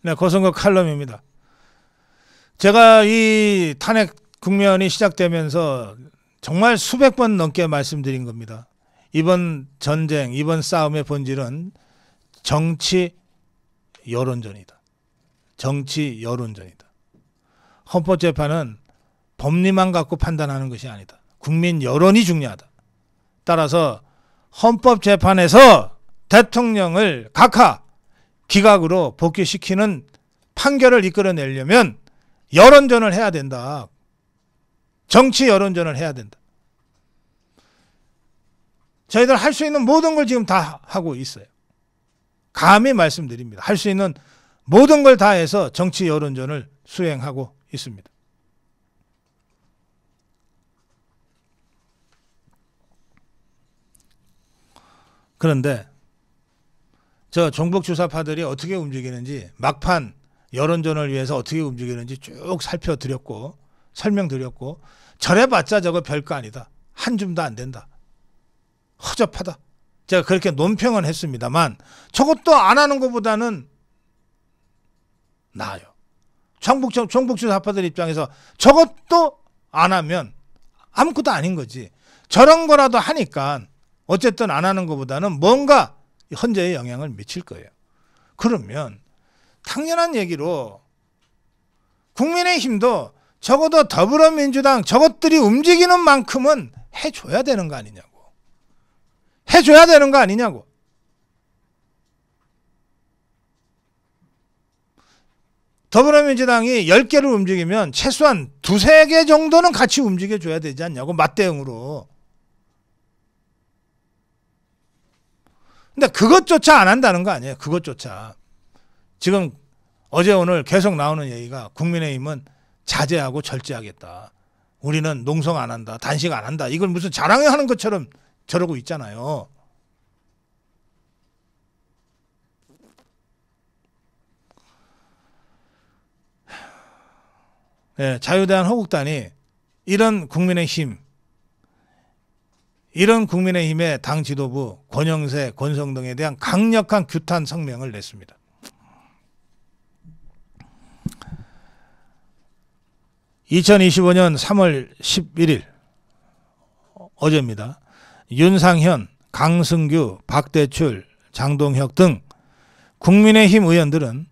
네, 고성급 칼럼입니다. 제가 이 탄핵 국면이 시작되면서 정말 수백 번 넘게 말씀드린 겁니다. 이번 전쟁, 이번 싸움의 본질은 정치 여론전이다. 정치 여론전이다. 헌법재판은 법리만 갖고 판단하는 것이 아니다. 국민 여론이 중요하다. 따라서 헌법재판에서 대통령을 각하 기각으로 복귀시키는 판결을 이끌어내려면 여론전을 해야 된다. 정치 여론전을 해야 된다. 저희들 할 수 있는 모든 걸 지금 다 하고 있어요. 감히 말씀드립니다. 할 수 있는 모든 걸 다 해서 정치 여론전을 수행하고 있습니다. 그런데 저 종북 주사파들이 어떻게 움직이는지, 막판 여론전을 위해서 어떻게 움직이는지 쭉 살펴드렸고 설명드렸고, 저래봤자 저거 별거 아니다. 한 줌도 안 된다. 허접하다. 제가 그렇게 논평은 했습니다만 저것도 안 하는 것보다는 나아요. 종북 주사파들 입장에서 저것도 안 하면 아무것도 아닌 거지. 저런 거라도 하니까 어쨌든 안 하는 것보다는 뭔가 헌재에 영향을 미칠 거예요. 그러면 당연한 얘기로 국민의힘도 적어도 더불어민주당 저것들이 움직이는 만큼은 해줘야 되는 거 아니냐고. 해줘야 되는 거 아니냐고. 더불어민주당이 10개를 움직이면 최소한 2~3개 정도는 같이 움직여줘야 되지 않냐고, 맞대응으로. 근데 그것조차 안 한다는 거 아니에요. 그것조차. 지금 어제 오늘 계속 나오는 얘기가 국민의힘은 자제하고 절제하겠다. 우리는 농성 안 한다. 단식 안 한다. 이걸 무슨 자랑하는 것처럼 저러고 있잖아요. 네, 자유대한호국단이 이런 국민의힘의 당 지도부 권영세, 권성동에 대한 강력한 규탄 성명을 냈습니다. (2025년 3월 11일) 어제입니다. 윤상현, 강승규, 박대출, 장동혁 등 국민의힘 의원들은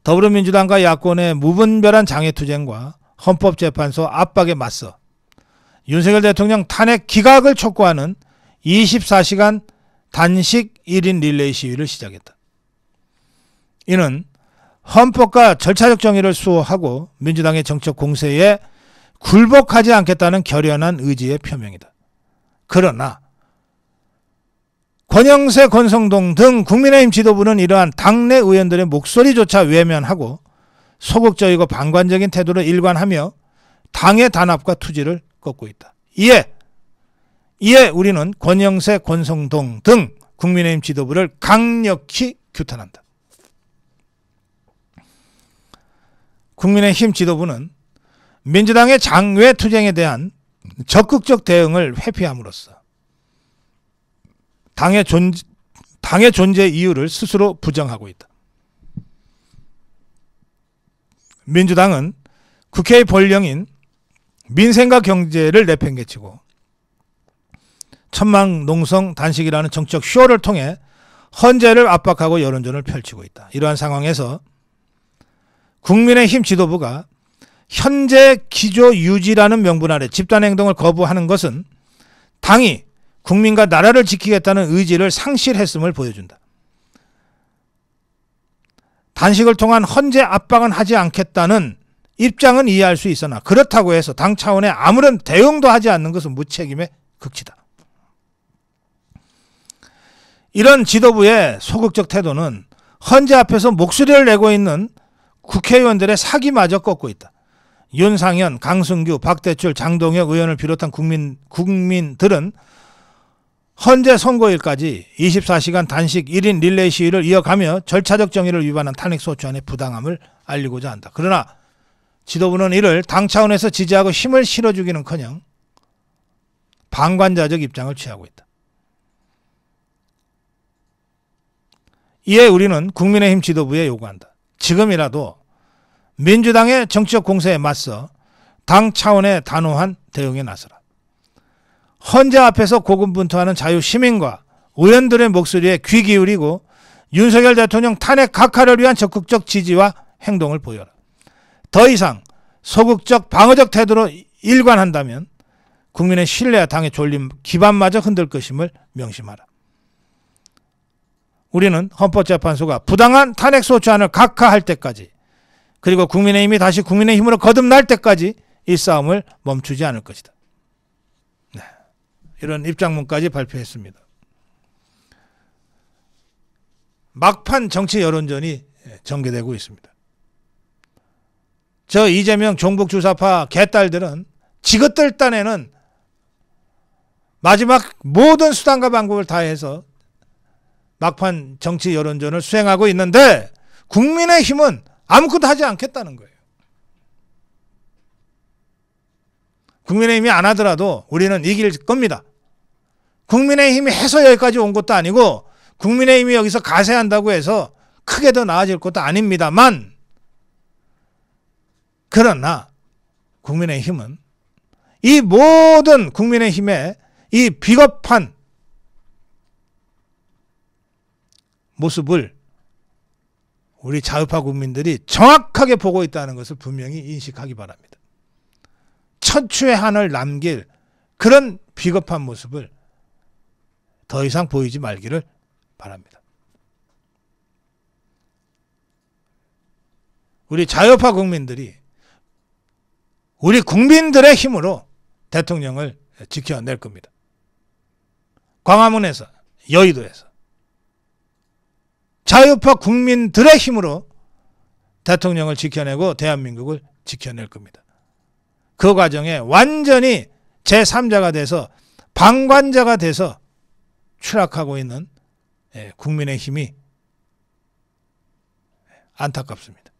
더불어민주당과 야권의 무분별한 장애투쟁과 헌법재판소 압박에 맞서 윤석열 대통령 탄핵 기각을 촉구하는 24시간 단식 1인 릴레이 시위를 시작했다. 이는 헌법과 절차적 정의를 수호하고 민주당의 정책 공세에 굴복하지 않겠다는 결연한 의지의 표명이다. 그러나 권영세, 권성동 등 국민의힘 지도부는 이러한 당내 의원들의 목소리조차 외면하고 소극적이고 방관적인 태도를 일관하며 당의 단합과 투지를 꺾고 있다. 이에 우리는 권영세, 권성동 등 국민의힘 지도부를 강력히 규탄한다. 국민의힘 지도부는 민주당의 장외 투쟁에 대한 적극적 대응을 회피함으로써 당의 존재 이유를 스스로 부정하고 있다. 민주당은 국회의 본령인 민생과 경제를 내팽개치고 천막 농성 단식이라는 정책 쇼를 통해 헌재를 압박하고 여론전을 펼치고 있다. 이러한 상황에서 국민의힘 지도부가 현재 기조 유지라는 명분 아래 집단행동을 거부하는 것은 당이 국민과 나라를 지키겠다는 의지를 상실했음을 보여준다. 단식을 통한 헌재 압박은 하지 않겠다는 입장은 이해할 수 있으나 그렇다고 해서 당 차원의 아무런 대응도 하지 않는 것은 무책임의 극치다. 이런 지도부의 소극적 태도는 헌재 앞에서 목소리를 내고 있는 국회의원들의 사기마저 꺾고 있다. 윤상현, 강승규, 박대출, 장동혁 의원을 비롯한 국민들은 헌재 선고일까지 24시간 단식 1인 릴레이 시위를 이어가며 절차적 정의를 위반한 탄핵소추안의 부당함을 알리고자 한다. 그러나 지도부는 이를 당 차원에서 지지하고 힘을 실어주기는커녕 방관자적 입장을 취하고 있다. 이에 우리는 국민의힘 지도부에 요구한다. 지금이라도 민주당의 정치적 공세에 맞서 당 차원의 단호한 대응에 나서라. 헌재 앞에서 고군분투하는 자유시민과 의원들의 목소리에 귀 기울이고 윤석열 대통령 탄핵 각하를 위한 적극적 지지와 행동을 보여라. 더 이상 소극적 방어적 태도로 일관한다면 국민의 신뢰와 당의 존립 기반마저 흔들 것임을 명심하라. 우리는 헌법재판소가 부당한 탄핵소추안을 각하할 때까지, 그리고 국민의힘이 다시 국민의힘으로 거듭날 때까지 이 싸움을 멈추지 않을 것이다. 네, 이런 입장문까지 발표했습니다. 막판 정치 여론전이 전개되고 있습니다. 저 이재명 종북주사파 개딸들은 지긋들 딴에는 마지막 모든 수단과 방법을 다해서 막판 정치 여론전을 수행하고 있는데 국민의힘은 아무것도 하지 않겠다는 거예요. 국민의힘이 안 하더라도 우리는 이길 겁니다. 국민의힘이 해서 여기까지 온 것도 아니고 국민의힘이 여기서 가세한다고 해서 크게 더 나아질 것도 아닙니다만, 그러나 국민의힘은 이 모든 국민의힘의 이 비겁한 모습을 우리 자유파 국민들이 정확하게 보고 있다는 것을 분명히 인식하기 바랍니다. 천추의 한을 남길 그런 비겁한 모습을 더 이상 보이지 말기를 바랍니다. 우리 자유파 국민들이 우리 국민들의 힘으로 대통령을 지켜낼 겁니다. 광화문에서, 여의도에서 자유파 국민들의 힘으로 대통령을 지켜내고 대한민국을 지켜낼 겁니다. 그 과정에 완전히 제3자가 돼서 방관자가 돼서 추락하고 있는 국민의 힘이 안타깝습니다.